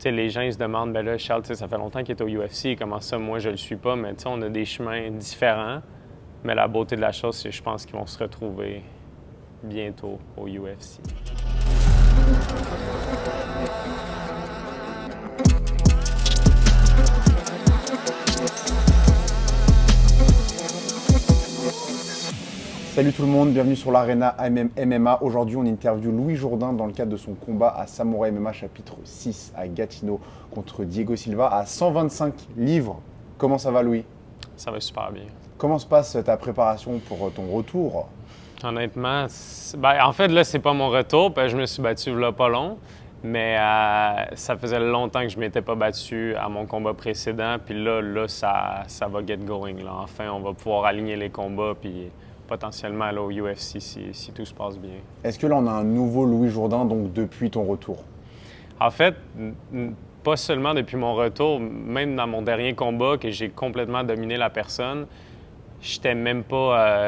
Tu sais, les gens ils se demandent, ben là, Charles, tu sais, ça fait longtemps qu'il est au UFC, comment ça, moi, je le suis pas, mais tu sais, on a des chemins différents. Mais la beauté de la chose, c'est que je pense qu'ils vont se retrouver bientôt au UFC. Salut tout le monde, bienvenue sur l'Arena MMA. Aujourd'hui, on interviewe Louis Jourdain dans le cadre de son combat à Samouraï MMA chapitre 6 à Gatineau contre Diego Silva à 125 livres. Comment ça va, Louis? Ça va super bien. Comment se passe ta préparation pour ton retour? Honnêtement, en fait, là, c'est pas mon retour, parce que je me suis battu là pas long, mais ça faisait longtemps que je m'étais pas battu à mon combat précédent, puis là ça va get going. Là. Enfin, on va pouvoir aligner les combats, puis potentiellement aller au UFC si tout se passe bien. Est-ce que là, on a un nouveau Louis Jourdain donc depuis ton retour? En fait, pas seulement depuis mon retour, même dans mon dernier combat que j'ai complètement dominé la personne, j'étais même pas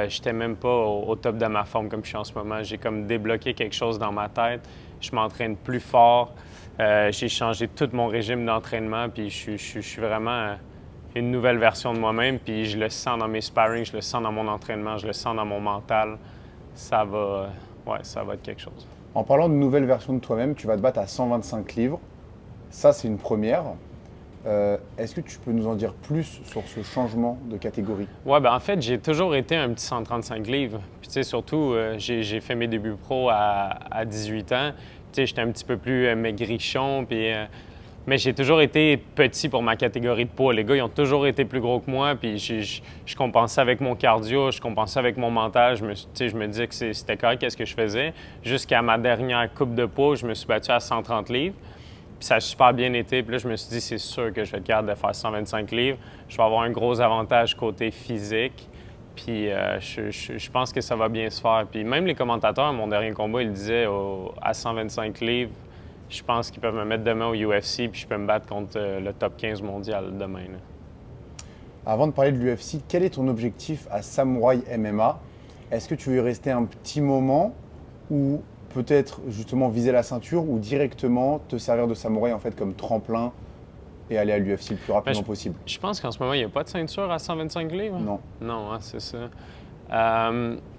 au top de ma forme comme je suis en ce moment. J'ai comme débloqué quelque chose dans ma tête. Je m'entraîne plus fort. J'ai changé tout mon régime d'entraînement, puis je suis vraiment une nouvelle version de moi-même, puis je le sens dans mes sparring, je le sens dans mon entraînement, je le sens dans mon mental. Ça va être quelque chose. En parlant de nouvelle version de toi-même, tu vas te battre à 125 livres. Ça, c'est une première. Est-ce que tu peux nous en dire plus sur ce changement de catégorie? Oui, en fait, j'ai toujours été un petit 135 livres. Puis, tu sais, surtout, j'ai fait mes débuts pro à 18 ans. Tu sais, j'étais un petit peu plus maigrichon, puis... mais j'ai toujours été petit pour ma catégorie de poids. Les gars, ils ont toujours été plus gros que moi, puis je compensais avec mon cardio, je compensais avec mon mental. Je me disais que c'était correct, qu'est-ce que je faisais. Jusqu'à ma dernière coupe de poids, je me suis battu à 130 livres. Puis ça a super bien été. Puis là, je me suis dit, c'est sûr que je vais être capable de faire 125 livres. Je vais avoir un gros avantage côté physique. Puis je pense que ça va bien se faire. Puis même les commentateurs, à mon dernier combat, ils disaient à 125 livres, je pense qu'ils peuvent me mettre demain au UFC, puis je peux me battre contre le top 15 mondial demain. Là. Avant de parler de l'UFC, quel est ton objectif à Samouraï MMA? Est-ce que tu veux y rester un petit moment ou peut-être justement viser la ceinture ou directement te servir de Samouraï en fait comme tremplin et aller à l'UFC le plus rapidement possible? Je pense qu'en ce moment, il n'y a pas de ceinture à 125 livres. Non. Non, hein, c'est ça.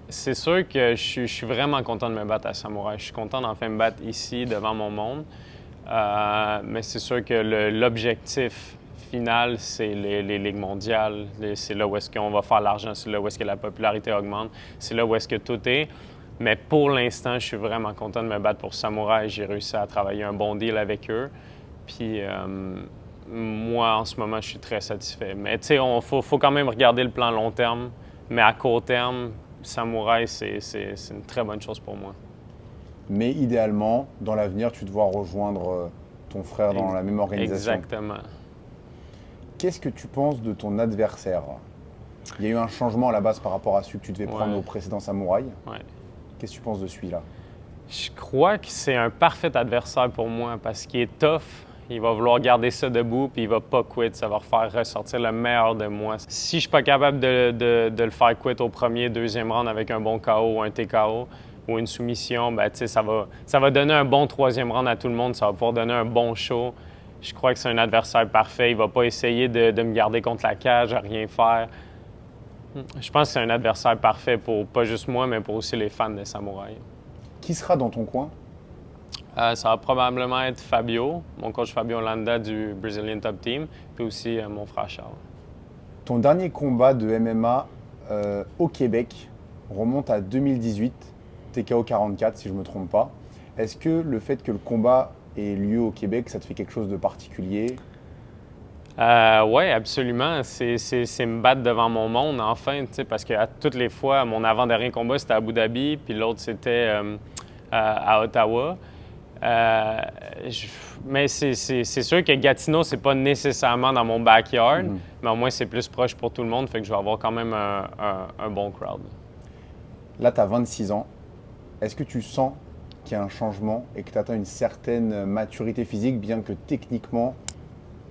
C'est sûr que je suis vraiment content de me battre à Samouraï. Je suis content d'enfin me battre ici, devant mon monde. Mais c'est sûr que l'objectif final, c'est les ligues mondiales. C'est là où est-ce qu'on va faire l'argent, c'est là où est-ce que la popularité augmente, c'est là où est-ce que tout est. Mais pour l'instant, je suis vraiment content de me battre pour Samouraï. J'ai réussi à travailler un bon deal avec eux. Puis moi, en ce moment, je suis très satisfait. Mais tu sais, faut quand même regarder le plan long terme. Mais à court terme, Samouraï, c'est une très bonne chose pour moi. Mais idéalement, dans l'avenir, tu dois rejoindre ton frère dans la même organisation. Exactement. Qu'est-ce que tu penses de ton adversaire? Il y a eu un changement à la base par rapport à celui que tu devais prendre au précédent Samouraï. Ouais. Qu'est-ce que tu penses de celui-là? Je crois que c'est un parfait adversaire pour moi parce qu'il est tough. Il va vouloir garder ça debout puis il va pas quitter. Ça va faire ressortir le meilleur de moi. Si je suis pas capable de le faire quitter au premier, deuxième round avec un bon KO ou un TKO ou une soumission, ça va donner un bon troisième round à tout le monde. Ça va pouvoir donner un bon show. Je crois que c'est un adversaire parfait. Il va pas essayer de me garder contre la cage, à rien faire. Je pense que c'est un adversaire parfait pour pas juste moi, mais pour aussi les fans de Samouraï. Qui sera dans ton coin? Ça va probablement être Fabio, mon coach Fabio Landa du Brazilian Top Team, puis aussi mon frère Charles. Ton dernier combat de MMA au Québec remonte à 2018, TKO 44 si je ne me trompe pas. Est-ce que le fait que le combat ait lieu au Québec, ça te fait quelque chose de particulier? Oui, absolument. C'est me battre devant mon monde, enfin, parce que toutes les fois, mon avant-dernier combat, c'était à Abu Dhabi, puis l'autre, c'était à Ottawa. Mais c'est sûr que Gatineau, c'est pas nécessairement dans mon backyard, mais au moins, c'est plus proche pour tout le monde, fait que je vais avoir quand même un bon crowd. Là, tu as 26 ans. Est-ce que tu sens qu'il y a un changement et que tu atteins une certaine maturité physique, bien que techniquement,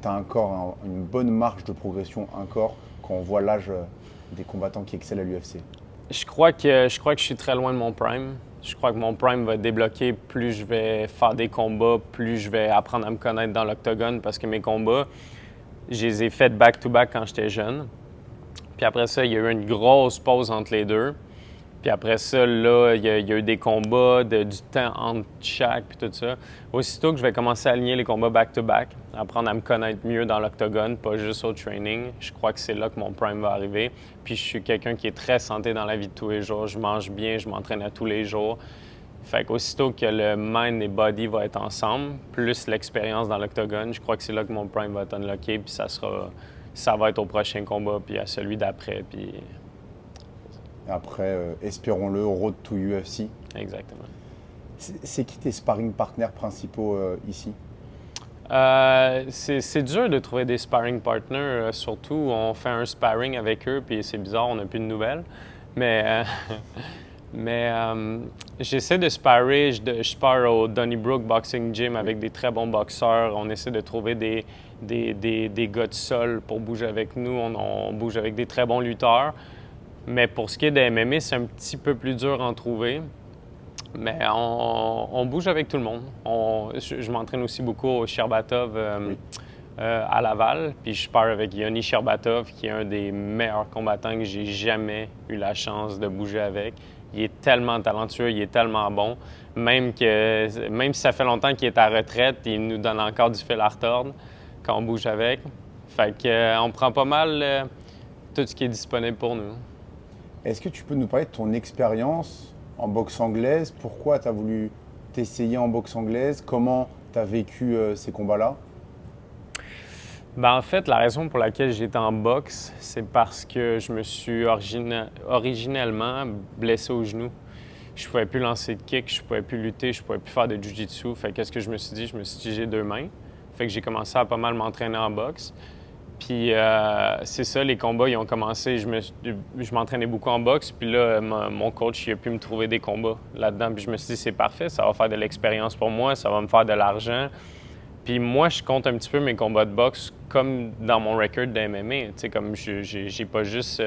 tu as encore une bonne marge de progression encore quand on voit l'âge des combattants qui excellent à l'UFC? Je crois que je suis très loin de mon prime. Je crois que mon prime va débloquer plus je vais faire des combats, plus je vais apprendre à me connaître dans l'octogone parce que mes combats, je les ai faits back-to-back quand j'étais jeune. Puis après ça, il y a eu une grosse pause entre les deux. Puis après ça, là, il y a eu des combats, du temps entre chaque, puis tout ça. Aussitôt que je vais commencer à aligner les combats back-to-back, apprendre à me connaître mieux dans l'octogone, pas juste au training, je crois que c'est là que mon prime va arriver. Puis je suis quelqu'un qui est très santé dans la vie de tous les jours. Je mange bien, je m'entraîne à tous les jours. Fait qu'aussitôt que le mind et body vont être ensemble, plus l'expérience dans l'octogone, je crois que c'est là que mon prime va être unlocké, puis ça va être au prochain combat, puis à celui d'après, puis... Après, espérons-le, road to UFC. Exactement. C'est qui tes sparring partners principaux ici? C'est dur de trouver des sparring partners, surtout on fait un sparring avec eux, puis c'est bizarre, on n'a plus de nouvelles. Mais, j'essaie de sparrer, je spare au Donnybrook Boxing Gym avec des très bons boxeurs. On essaie de trouver des gars de sol pour bouger avec nous. On bouge avec des très bons lutteurs. Mais pour ce qui est de MMA, c'est un petit peu plus dur à en trouver. Mais on bouge avec tout le monde. Je m'entraîne aussi beaucoup au Sherbatov à Laval. Puis je pars avec Yoni Sherbatov, qui est un des meilleurs combattants que j'ai jamais eu la chance de bouger avec. Il est tellement talentueux, il est tellement bon. Même si ça fait longtemps qu'il est à retraite, il nous donne encore du fil à retordre quand on bouge avec. Fait qu'on prend pas mal tout ce qui est disponible pour nous. Est-ce que tu peux nous parler de ton expérience en boxe anglaise? Pourquoi tu as voulu t'essayer en boxe anglaise? Comment tu as vécu ces combats-là? En fait, la raison pour laquelle j'étais en boxe, c'est parce que je me suis originellement blessé au genou. Je ne pouvais plus lancer de kick, je ne pouvais plus lutter, je ne pouvais plus faire de jiu-jitsu. Fait qu'est-ce que je me suis dit? Je me suis dit, j'ai 2 mains. Fait que j'ai commencé à pas mal m'entraîner en boxe. Puis c'est ça, les combats, ils ont commencé. Je m'entraînais beaucoup en boxe. Puis là, mon coach, il a pu me trouver des combats là-dedans. Puis je me suis dit, c'est parfait, ça va faire de l'expérience pour moi, ça va me faire de l'argent. Puis moi, je compte un petit peu mes combats de boxe comme dans mon record de MMA. Tu sais, comme j'ai pas juste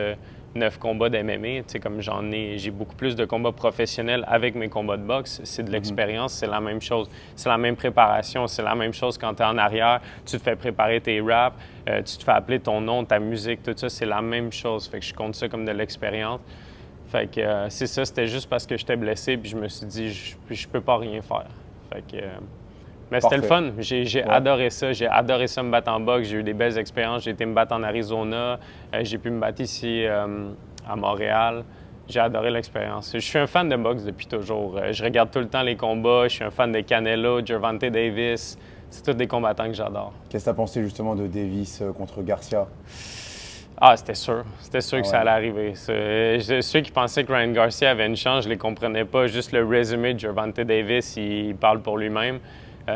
9 combats de MMA. Tu sais, comme j'ai beaucoup plus de combats professionnels avec mes combats de boxe. C'est de l'expérience, c'est la même chose. C'est la même préparation, c'est la même chose quand tu es en arrière. Tu te fais préparer tes raps, tu te fais appeler ton nom, ta musique, tout ça, c'est la même chose. Fait que je compte ça comme de l'expérience. Fait que c'est ça, c'était juste parce que j'étais blessé, puis je me suis dit, je peux pas rien faire. Fait que... mais c'était le fun. J'ai adoré ça. J'ai adoré ça me battre en boxe. J'ai eu des belles expériences. J'ai été me battre en Arizona. J'ai pu me battre ici à Montréal. J'ai adoré l'expérience. Je suis un fan de boxe depuis toujours. Je regarde tout le temps les combats. Je suis un fan de Canelo, Gervonta Davis. C'est tous des combattants que j'adore. Qu'est-ce que tu as pensé justement de Davis contre Garcia? Ah, c'était sûr. C'était sûr que ça allait arriver. Ceux qui pensaient que Ryan Garcia avait une chance, je ne les comprenais pas. Juste le résumé de Gervonta Davis, il parle pour lui-même.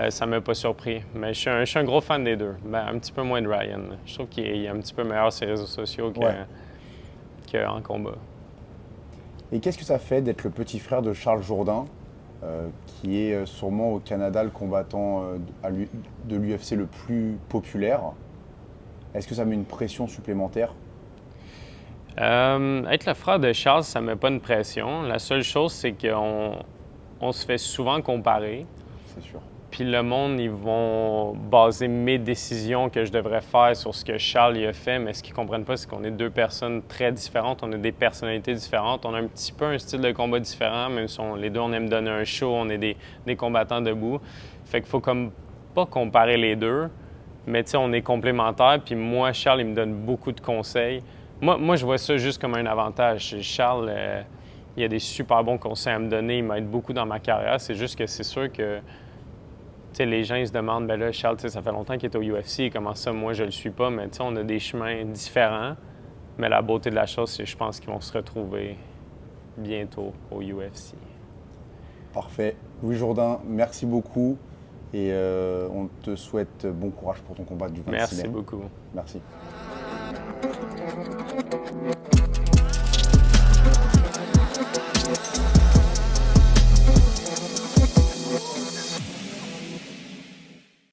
Ça ne m'a pas surpris. Mais je suis un gros fan des deux. Un petit peu moins de Ryan. Je trouve qu'il est un petit peu meilleur sur les réseaux sociaux qu'en combat. Et qu'est-ce que ça fait d'être le petit frère de Charles Jourdain, qui est sûrement au Canada le combattant de l'UFC le plus populaire? Est-ce que ça met une pression supplémentaire? Être le frère de Charles, ça ne met pas une pression. La seule chose, c'est qu'on se fait souvent comparer. C'est sûr. Puis le monde, ils vont baser mes décisions que je devrais faire sur ce que Charles y a fait, mais ce qu'ils ne comprennent pas, c'est qu'on est 2 personnes très différentes, on a des personnalités différentes, on a un petit peu un style de combat différent, même si les deux, on aime donner un show, on est des combattants debout. Fait qu'il faut comme pas comparer les deux, mais tu sais, on est complémentaires, puis moi, Charles, il me donne beaucoup de conseils. Moi, je vois ça juste comme un avantage. Charles, il a des super bons conseils à me donner, il m'aide beaucoup dans ma carrière, c'est juste que c'est sûr que les gens ils se demandent, ben là, Charles, ça fait longtemps qu'il est au UFC, comment ça, moi, je le suis pas, mais on a des chemins différents. Mais la beauté de la chose, c'est que je pense qu'ils vont se retrouver bientôt au UFC. Parfait. Louis Jourdain, merci beaucoup et on te souhaite bon courage pour ton combat du 26 mai. Merci beaucoup. Merci.